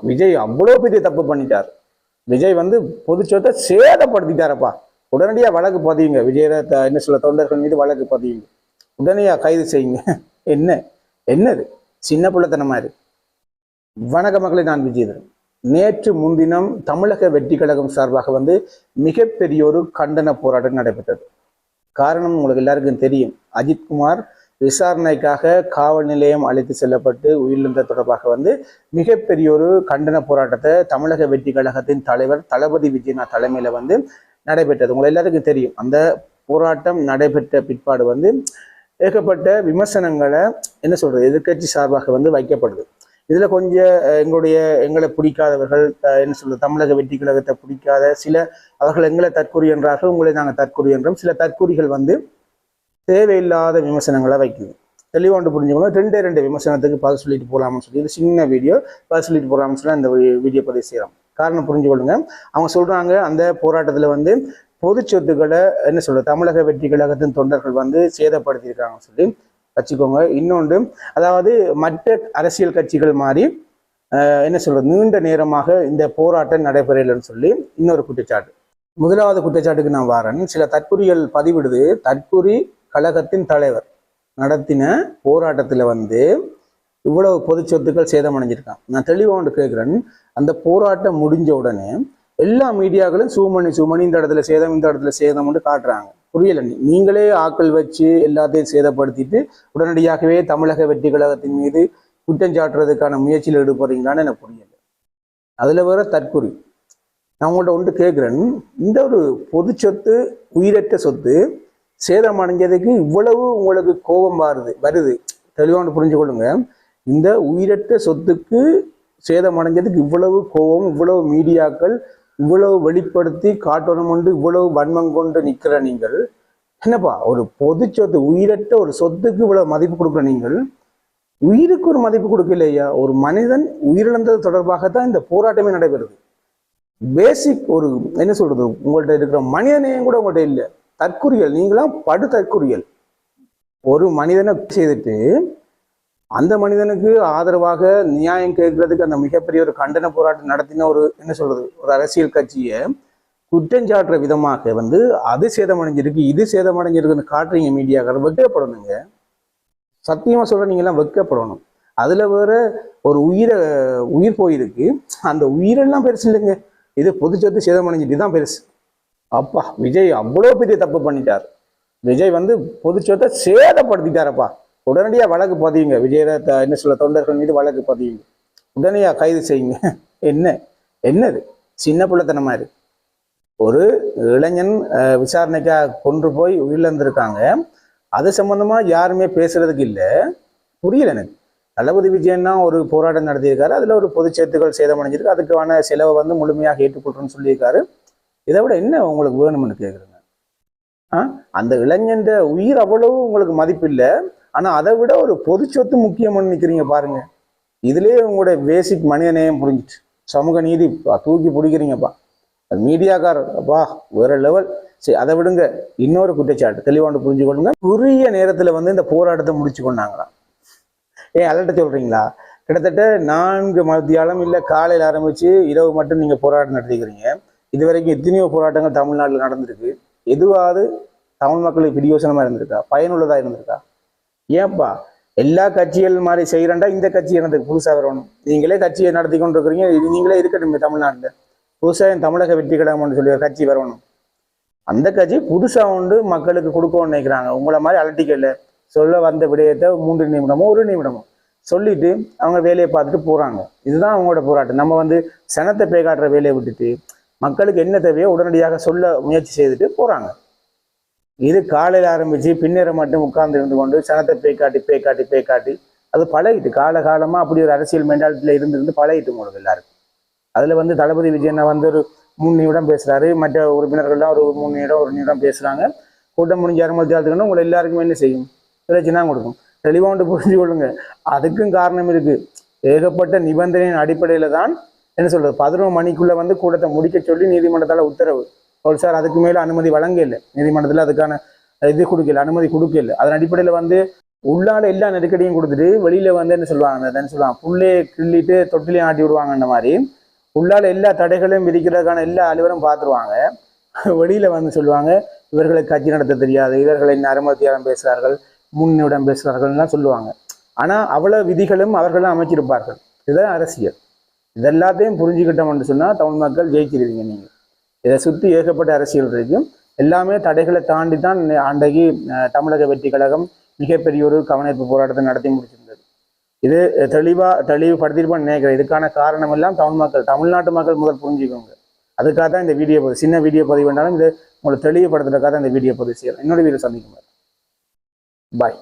விஜய் அவ்வளோ பெரிய தப்பு பண்ணிட்டார். விஜய் வந்து பொது சொத்தை சேதப்படுத்திட்டாரப்பா. உடனடியா வழக்கு பதியுங்க. விஜய் என்ன சொல்ல, தொண்டர்கள் மீது வழக்கு பதியுங்க. உடனடியா கைது செய்யுங்க. என்ன என்னது சின்ன பிள்ளைத்தனமா இருக்கு. வணக்க மக்களை, நான் விஜயதரன். நேற்று முன்தினம் தமிழக வெற்றி கழகம் சார்பாக வந்து மிகப்பெரிய ஒரு கண்டன போராட்டம் நடைபெற்றது. காரணம் உங்களுக்கு எல்லாருக்கும் தெரியும். அஜித்குமார் விசாரணைக்காக காவல் நிலையம் அழைத்து செல்லப்பட்டு உயிரிழந்த தொடர்பாக வந்து மிகப்பெரிய ஒரு கண்டன போராட்டத்தை தமிழக வெற்றி கழகத்தின் தலைவர் தளபதி விஜயநாத் தலைமையில வந்து நடைபெற்றது. உங்களுக்கு எல்லாருக்கும் தெரியும். அந்த போராட்டம் நடைபெற்ற பிற்பாடு வந்து ஏகப்பட்ட விமர்சனங்களை என்ன சொல்றது, எதிர்கட்சி சார்பாக வந்து வைக்கப்படுது. இதுல கொஞ்சம் எங்களை பிடிக்காதவர்கள், என்ன சொல்றது, தமிழக வெற்றி கழகத்தை பிடிக்காத சில, அவர்கள் எங்களை தற்கொலை என்றார்கள், உங்களை நாங்கள் தற்கொலை என்றோம். சில தற்கொலைகள் வந்து தேவையில்லாத விமர்சனங்களை வைக்குது. தெளிவாண்டு புரிஞ்சுக்கணும். ரெண்டு விமர்சனத்துக்கு பதில் சொல்லிட்டு போகலாம்னு சொல்லி, இது சின்ன வீடியோ, பதில் சொல்லிட்டு போகலாம்னு சொல்லி அந்த வீடியோ பதிவு செய்யலாம். காரணம் புரிஞ்சுக்கொள்ளுங்க. அவங்க சொல்றாங்க, அந்த போராட்டத்துல வந்து பொது சொத்துக்களை என்ன சொல்றது, தமிழக வெற்றி கழகத்தின் தொண்டர்கள் வந்து சேதப்படுத்தியிருக்காங்கன்னு சொல்லி வச்சுக்கோங்க. இன்னொன்று, அதாவது மற்ற அரசியல் கட்சிகள் மாதிரி என்ன சொல்றது, நீண்ட நேரமாக இந்த போராட்டம் நடைபெறலைன்னு சொல்லி இன்னொரு குற்றச்சாட்டு. முதலாவது குற்றச்சாட்டுக்கு நான் வாரேன். சில தற்கொலைகள் பதிவிடுது. தற்கொலை கழகத்தின் தலைவர் நடத்தின போராட்டத்துல வந்து இவ்வளவு பொது சொத்துக்கள் சேதமடைஞ்சிருக்கான். நான் தெளிவாக ஒன்று கேட்கிறேன். அந்த போராட்டம் முடிஞ்ச உடனே எல்லா மீடியாக்களும் சூமணி இந்த இடத்துல சேதம், இந்த இடத்துல சேதம்னு காட்டுறாங்க. புரியல. நீங்களே ஆக்கள் வச்சு எல்லாத்தையும் சேதப்படுத்திட்டு உடனடியாகவே தமிழக வெற்றி கழகத்தின் மீது குற்றம் சாட்டுறதுக்கான முயற்சியில் ஈடுபடுறீங்களான்னு எனக்கு புரியல. அதுல வேற தற்கொலை. நான் உங்கள்கிட்ட ஒன்று கேட்குறேன். இந்த ஒரு பொது சொத்து, உயிரற்ற சொத்து சேதம் அடைஞ்சதுக்கு இவ்வளவு உங்களுக்கு கோபம் வருது. தெளிவாக புரிஞ்சு கொள்ளுங்க. இந்த உயிரற்ற சொத்துக்கு சேதம் அடைஞ்சதுக்கு இவ்வளவு கோபம், இவ்வளவு மீடியாக்கள் இவ்வளவு வெளிப்படுத்தி காட்டணும் கொண்டு இவ்வளவு வன்மம் கொண்டு நிற்கிற நீங்கள் என்னப்பா, ஒரு பொது சொத்து, உயிரற்ற ஒரு சொத்துக்கு இவ்வளவு மதிப்பு கொடுக்குற நீங்கள் உயிருக்கு ஒரு மதிப்பு கொடுக்கலையா? ஒரு மனிதன் உயிரிழந்தது தொடர்பாகத்தான் இந்த போராட்டமே நடைபெறுது. பேசிக் ஒரு என்ன சொல்றது, உங்கள்கிட்ட இருக்கிற மனிதனையும் கூட உங்கள்கிட்ட இல்லை. தற்கொலைகள், நீங்களாம் படு தற்கொலைகள். ஒரு மனிதனை செய்துட்டு அந்த மனிதனுக்கு ஆதரவாக நியாயம் கேட்கறதுக்கு அந்த மிகப்பெரிய ஒரு கண்டன போராட்டம் நடத்தின ஒரு என்ன சொல்றது, ஒரு அரசியல் கட்சியை குற்றஞ்சாட்டுற விதமாக வந்து அது சேதமடைஞ்சிருக்கு, இது சேதமடைஞ்சிருக்குன்னு காட்டுறீங்க. மீடியாக்காரர் வெட்கப்படணுங்க. சத்தியமா சொல்ற, நீங்க எல்லாம் வெட்கப்படணும். அதுல வேற ஒரு உயிர் போயிருக்கு. அந்த உயிரெல்லாம் பெருசு இல்லைங்க. இது பொது சொத்து சேதமடைஞ்சிட்டு தான் பெருசு. அப்பா, விஜய் அவ்வளோ பெரிய தப்பு பண்ணிட்டார். விஜய் வந்து பொது சொத்தை சேதப்படுத்திட்டாரப்பா. உடனடியா வழக்கு பதியுங்க. விஜய் என்ன சொல்ல, தொண்டர்கள் மீது வழக்கு பதியுங்க. உடனடியா கைது செய்யுங்க. என்னது சின்ன பிள்ளைத்தனமா இருக்கு. ஒரு இளைஞன் விசாரணைக்காக கொண்டு போய் உயிரிழந்திருக்காங்க. அது சம்பந்தமா யாருமே பேசுறதுக்கு இல்லை. புரியல எனக்கு. தளபதி விஜயன்னா ஒரு போராட்டம் நடத்தியிருக்காரு. அதுல ஒரு பொது சொத்துக்கள் சேதமடைஞ்சிருக்கு. அதுக்கான செலவை வந்து முழுமையாக ஏற்றுக்கொள்றேன்னு சொல்லியிருக்காரு. இதை விட என்ன உங்களுக்கு வேணும்னு கேட்குறேங்க. அந்த இளைஞன் உயிர் அவ்வளவு உங்களுக்கு மதிப்பு இல்லை. ஆனா அதை விட ஒரு பொது சொத்து முக்கியம்னு நிற்கிறீங்க பாருங்க. இதுலயே உங்களுடைய பேசிக் மனிதநேயம் புரிஞ்சிட்டு, சமூக நீதி தூக்கி பிடிக்கிறீங்கப்பா. அது மீடியாக்காரப்பா வேற லெவல். சரி, அதை விடுங்க. இன்னொரு குற்றச்சாட்டு தெளிவாண்டு புரிஞ்சு கொள்ளுங்க. உரிய நேரத்துல வந்து இந்த போராட்டத்தை முடிச்சு கொண்டாங்களாம். அலட்ட சொல்றீங்களா? கிட்டத்தட்ட 4 மத்தியாலம் இல்லை காலையில் ஆரம்பிச்சு இரவு மட்டும் நீங்க போராட்டம் நடத்திக்கிறீங்க. இது வரைக்கும் எத்தனையோ போராட்டங்கள் தமிழ்நாட்டில் நடந்திருக்கு. எதுவாவது தமிழ் மக்களுக்கு பிரியோசனமா இருந்திருக்கா? பயனுள்ளதா இருந்திருக்கா? ஏன்பா எல்லா கட்சிகள் மாதிரி செய்யறேன்டா இந்த கட்சி எனக்கு புதுசா வரணும்? நீங்களே கட்சியை நடத்தி கொண்டு இருக்கிறீங்க. இது நீங்களே இருக்கட்டும். தமிழ்நாட்டில் புதுசா தமிழக வெற்றி கழகம்னு சொல்லி ஒரு கட்சி வரணும். அந்த கட்சி புதுசா உண்டு மக்களுக்கு கொடுக்கணும்னு நினைக்கிறாங்க. உங்களை மாதிரி அலட்டிக்கல. சொல்ல வந்த விடயத்தை 3 நிமிடமோ 1 நிமிடமோ சொல்லிட்டு அவங்க வேலையை பார்த்துட்டு போறாங்க. இதுதான் அவங்களோட போராட்டம். நம்ம வந்து சனத்தை பேக்காட்டுற வேலையை விட்டுட்டு மக்களுக்கு என்ன தேவையோ உடனடியாக சொல்ல முயற்சி செய்துட்டு போறாங்க. இது காலையில் ஆரம்பிச்சு பின்னரை மட்டும் உட்கார்ந்து இருந்து கொண்டு சனத்தை பேக்காட்டி அது பழகிட்டு காலமா அப்படி ஒரு அரசியல் மென்டாலிட்டியில இருந்து பழகிட்டு உங்களுக்கு எல்லாருக்கும். அதுல வந்து தளபதி விஜயனை வந்து ஒரு 3 நிமிடம் பேசுறாரு. மற்ற உறுப்பினர்கள்லாம் ஒரு 3 நிமிடம் 1 நிமிடம் பேசுறாங்க. கூட்டம் முடிஞ்ச அறுமதியாளத்துக்குன்னா உங்களை எல்லாருக்குமே என்ன செய்யும்? பிரச்சனை கொடுக்கும். தெளிவாண்டு புரிஞ்சு கொள்ளுங்க. அதுக்கும் காரணம் இருக்கு. ஏகப்பட்ட நிபந்தனையின் அடிப்படையில தான் என்ன சொல்றது, 11 மணிக்குள்ள வந்து கூட்டத்தை முடிக்க சொல்லி நீதிமன்றத்தால உத்தரவு. சார் அதுக்கு மேல அனுமதி வழங்க இல்லை. நீதிமன்றத்துல அதுக்கான இது கொடுக்கல, அனுமதி கொடுக்கல. அதன் அடிப்படையில வந்து உள்ளால எல்லா நெருக்கடியும் கொடுத்துட்டு வெளியில வந்து என்ன சொல்லுவாங்க என்ன சொல்லுவாங்க புள்ளையை கிள்ளிட்டு தொட்டிலையும் ஆட்டி விடுவாங்கன்ற மாதிரி உள்ளால எல்லா தடைகளையும் விதிக்கிறதுக்கான எல்லா அலுவலும் பார்த்துருவாங்க. வெளியில வந்து சொல்லுவாங்க இவர்களை கட்சி நடத்த தெரியாது, இவர்களை அருமத்தியாரம் பேசுகிறார்கள், முன்னிடம் பேசுகிறார்கள்லாம் சொல்லுவாங்க. ஆனா அவ்வளவு விதிகளும் அவர்களும் அமைச்சிருப்பார்கள். இதுதான் அரசியல். இதெல்லாத்தையும் புரிஞ்சுக்கிட்டோம்னு சொன்னா தமிழ் மக்கள் ஜெயிச்சிருவீங்க. நீங்க இதை சுற்றி ஏகப்பட்ட அரசியல் இருக்கும். எல்லாமே தடைகளை தாண்டி தான் அன்றைக்கு தமிழக வெற்றி கழகம் மிகப்பெரிய ஒரு கவனிப்பு போராட்டத்தை நடத்தி முடிச்சிருந்தது. இது தெளிவுபடுத்திருப்பான்னு நினைக்கிறேன். இதுக்கான காரணம் எல்லாம் தமிழ்நாட்டு மக்கள் முதல் புரிஞ்சுக்கோங்க. அதுக்காக தான் இந்த வீடியோ பதிவு, சின்ன வீடியோ பதிவு வேண்டாலும் இதை உங்களை தெளிவுபடுத்துறதுக்காக தான் இந்த வீடியோ பதிவு செய்யலாம். இன்னொரு வீடியோ சந்திக்கும். பாய்.